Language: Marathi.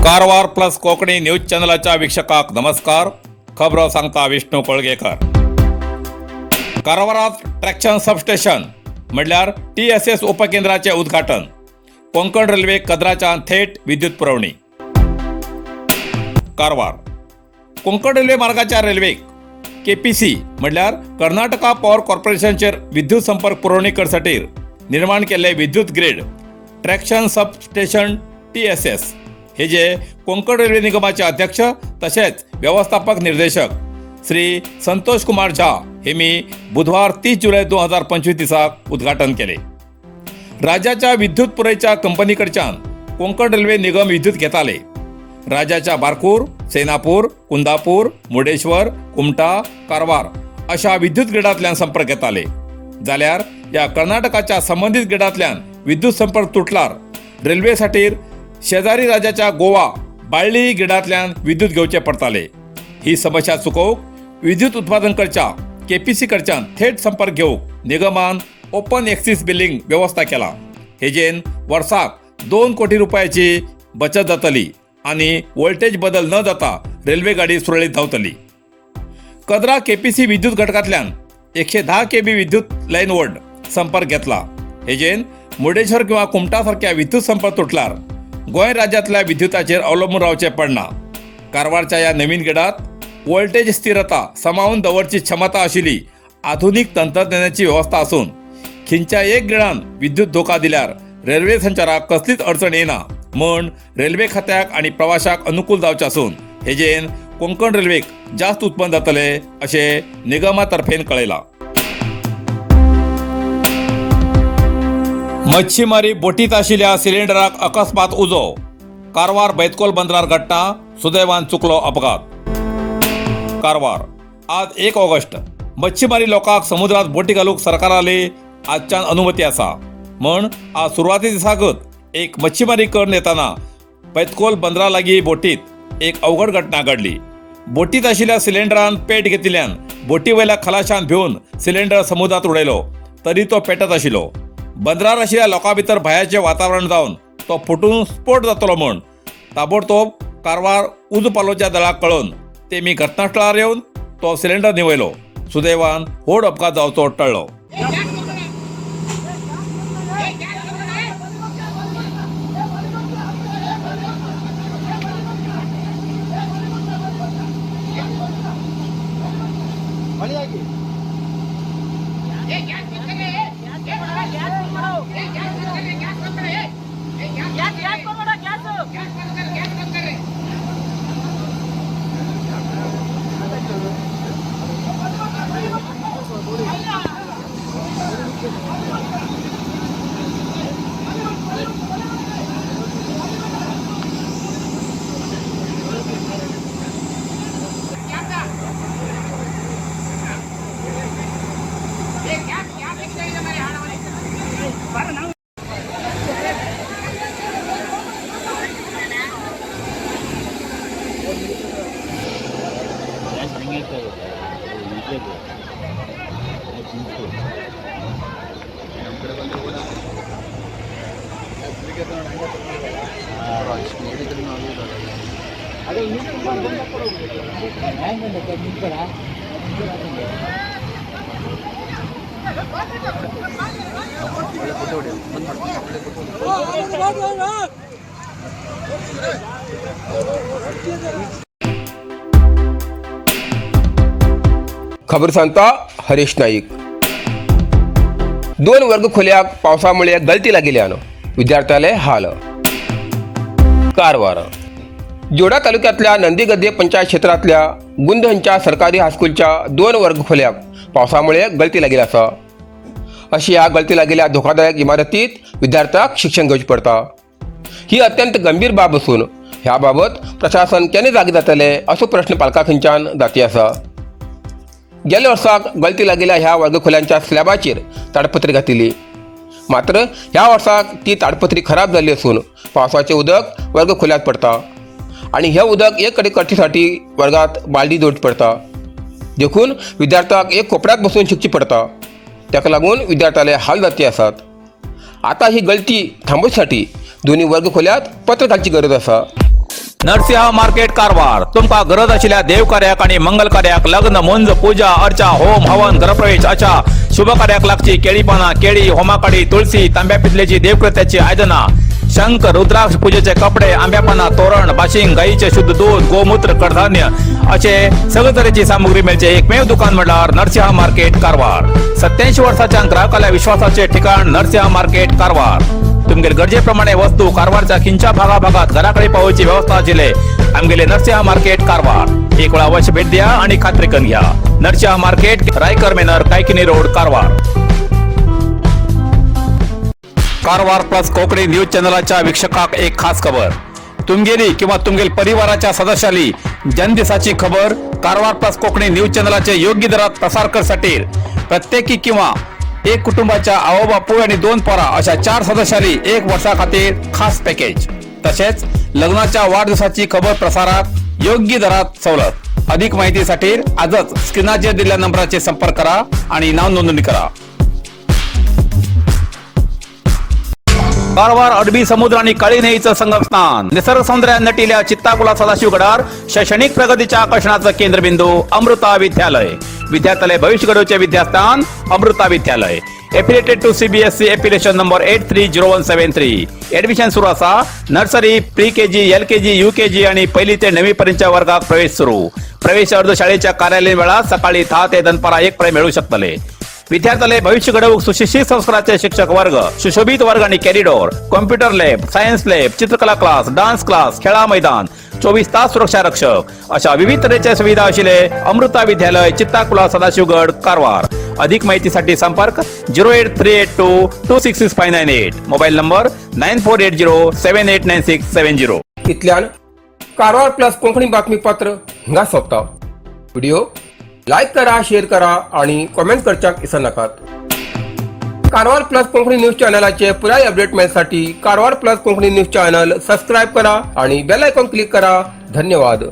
कारवार प्लस कोंकणी न्यूज चॅनलाच्या वीक्षकांक नमस्कार. खबरो सांगता विष्णू कोळगेकर. कारवारात ट्रॅक्शन सबस्टेशन म्हणल्यार TSS उपकेंद्राचे उद्घाटन. कोंकण रेल्वे कद्राच्यान थेट विद्युत पुरवणी. कारवार कोंकण रेल्वे मार्गाच्या रेल्वेक KPC म्हणल्यार कर्नाटका पॉवर कॉर्पोरेशनचेर विद्युत संपर्क पुरवणी करसाटीर निर्माण केल्ले विद्युत ग्रीड ट्रॅक्शन सबस्टेशन TSS हेजे कोंकण रेल्वे निगमाचे अध्यक्ष तसेच व्यवस्थापक निर्देशक श्री संतोष कुमार झा हेमी बुधवार 30 जुलै 2025 दिसाक उद्घाटन केले. राज्याच्या विद्युत पुरवठ्याच्या कंपनीकडच्यान कोंकण रेल्वे निगम विद्युत घेताले. राज्याच्या बारकूर, सेनापूर, कुंदापूर, मुर्डेश्वर, कुमटा, कारवार अशा विद्युत ग्रिडांतल्यान संपर्क घेताले. जाल्यार या कर्नाटकाच्या संबंधित ग्रिडांतल्यान विद्युत संपर्क तुटल्यार रेल्वेसाठीर शेजारी राज्याच्या गोवा बाळ्ळी ग्रिडांतल्यान विद्युत घेवचे पडटाले. ही समस्या चुकोवंक विद्युत उत्पादन करच्या KPC कडच्यान थेट संपर्क घेवंक निगमान ओपन एक्सिस बिलिंग व्यवस्था केला. हेजेन वर्साक 2 कोटी रुपयाची बचत जातली आनी वोल्टेज बदल न जाता रेल्वे गाडी सुरळीत धांवतली. कद्रा KPC विद्युत घटकांतल्यान 110 kV विद्युत लायन वोल्ट संपर्क घेतला. हेजेन मुर्डेश्वर किंवा कुमटा सारख्या विद्युत संपर्क तुटल्यार गोंय राज्यांतल्या विद्युताचेर अवलंबून रावचें पडना. कारवारच्या ह्या नवीन ग्रिडांत वोल्टेज स्थिरता सांबाळून दवरची क्षमता आशिल्ली आधुनीक तंत्रज्ञानाची व्यवस्था आसून खंयच्याय एक ग्रिडांत विद्युत धोका दिल्यार रेल्वे संचाराक कसलीच अडचण येना म्हण रेल्वे खात्याक आनी प्रवाशाक अनुकूल जावचें आसून हेजेन कोंकण रेल्वेक जास्त उत्पन्न जातले अशें निगमा तर्फेन कळयलां. मच्छीमारी बोटीत आशिल्ल्या सिलिंडराक अकस्मात उजो. कारवार बैतकोल बंदरार घडटा सुदैवान चुकलो अपघात. कारवार आज 1 ऑगस्ट मच्छीमारी लोकांक समुद्रात बोटी घालूंक सरकाराली आजच्यान अनुमती आसा म्हण आज सुरवाती दिसाकच एक मच्छीमारी करून येताना बैतकोल बंदरा लागीं बोटीत एक अवघड घटना घडली. बोटीत आशिल्ल्या सिलिंडरान पेट घेतिल्ल्यान बोटी वयल्या खलाशान भिवन सिलिंडर समुद्रात उडयलो तरी तो पेटत आशिल्लो. बंदरार आशिल्ल्या लोकां भितर भयाचें वातावरण जावन तो फुटून स्फोट जातलो म्हूण ताबडतोब कारवार उजो पालोवच्या दळाक कळोवन तेमी घटनास्थळार येवन तो सिलिंडर निवयलो. सुदैवान व्हड अपघात जावचो टळ्ळो. खबर सांगता हरीश नाईक. 2 वर्ग खोल्याक पावसामुळे गळती लागिल्ल्यान विद्यार्थ्याले हाल. कारवार जोडा तालुक्यातल्या नंदीगद्दे पंचायत क्षेत्रातल्या गुंद हांच्या सरकारी हायस्कूलच्या 2 वर्ग खोल्याक पावसामुळे गळती लागिल्ली आसा. अशी ह्या गळती लागिल्ल्या धोकादायक इमारतीत विद्यार्थ्याक शिक्षण घेवचें पडटा. ही अत्यंत गंभीर बाब असून ह्या बाबत प्रशासन केन्ना जागी जातले असो प्रश्न पालकां खंयच्यान जाती आसा. गेल्या वर्साक गळती लागिल्ल्या ह्या वर्ग खोल्यांच्या स्लॅबाचेर ताडपत्री घातिल्ली. मात्र ह्या वर्साक ती ताडपत्री खराब जाल्ली असून पावसाचें उदक वर्ग खोल्यांत पडटा आणि हे उदक एक कडेन करचेसाठी वर्गात बालदी दवरची पडटा. देखून विद्यार्थ्यांक एक कोपऱ्यात बसून शिकची पडटा. ताका लागून विद्यार्थ्याले हाल जाती आसात. आता ही गळती थांबवण्यासाठी दोन्ही वर्ग खोल्यात पत्र घालची गरज आसा. नरसिंह मार्केट कारवार तुमका गरज आशिल्ल्या देवकार्याक आणि मंगल कार्याक लग्न मुंज पूजा अर्चा होम हवन गृहप्रवेश अशा शुभ कार्याक लागची केळी पाना केळी होमाकाडी तुळशी तांब्या पितलेची देवकृत्याची आयदना शंख रुद्राक्ष पूजेचे कपडे आंब्या पाना तोरण बाशिंग गाईचे शुद्ध दूध गोमूत्र कडधान्य असे सगळे तऱ्हेची सामुग्री मिळचे एकमेव दुकान म्हणल्यार नरसिंह मार्केट कारवार 87 वर्षाच्या ग्राहकाला विश्वासाचे ठिकाण नरसिंह मार्केट कारवार तुमगेर गरजेप्रमाणे वस्तू कारवारच्या खिंच्या भागाभागात घराकडे पावोची व्यवस्था आशिल्ले आमगेले नरसिंह मार्केट कारवार एक वेळ अवश्य भेट द्या आणि खात्री करून घ्या नरसिंह मार्केट रायकर मेनर Kaikini road Karwar Karwar plus Konkani news चॅनलच्या वीक्षकाक एक खास खबर तुमगेली किंवा तुमगेल परिवाराच्या सदस्याली जन्मदिसाची खबर कारवार प्लस कोकणी न्यूज चॅनलचे योग्य दरात प्रसार करसाठी प्रत्येकी किंवा एक कुटुंबाच्या आवो बापू आणि 2 पोरा अशा 4 सदस्यांनी 1 वर्षा खातीर खास पॅकेज तसेच लग्नाच्या वाढदिवसाची खबर प्रसारात योग्य दरात सवलत अधिक माहितीसाठी आजच स्क्रीनावर दिलेल्या नंबराचे संपर्क करा आणि नाव नोंदणी करा कारवार अरबी समुद्र आणि काळी नदीचं संगम स्नान निसर्ग सौंदर्यात नटिल्या चित्ताकुला सदाशिवगडार शैक्षणिक प्रगतीच्या आकर्षणाचं केंद्रबिंदू अमृता विद्यालय विद्यार्थ्यालय भविष्य घडवचे विद्यास्थान Amrita Vidyalaya affiliated to CBSE application number 830173 admission सुरू असा nursery pre KG LKG UKG आणि पहिली ते 9वी पर्यंतच्या वर्गात प्रवेश सुरू प्रवेश अर्ज शाळेच्या कार्यालयीन वेळा सकाळी 10 ते दनपारा 1 पर्यंत मिळू शकतले विद्यार्थ्यालय भविष्य घडवूक सुशिक्षित संस्काराचे शिक्षक वर्ग सुशोभित वर्ग आणि corridor computer lab science lab चित्रकला क्लास डान्स क्लास खेळा मैदान 24 तास सुरक्षा रक्षक अशा विविध तऱ्हेच्या सुविधा असलेले अमृता विद्यालय चित्ताकुला सदाशिवगड कारवार अधिक माहितीसाठी संपर्क 08382266598 मोबाईल नंबर 9480789670 इतल्यान कारवार प्लस कोंकणी बातमीपत्र हिंगा सोंपता व्हिडिओ लाईक करा शेअर करा आणि कमेंट करच्याक विसरू नकात कारवार प्लस कोंकणी न्यूज चॅनलाचे पुराय अपडेट मिळण्यासाठी Karwar plus Konkani news channel subscribe करा आणि बेल आयकॉन क्लिक करा धन्यवाद.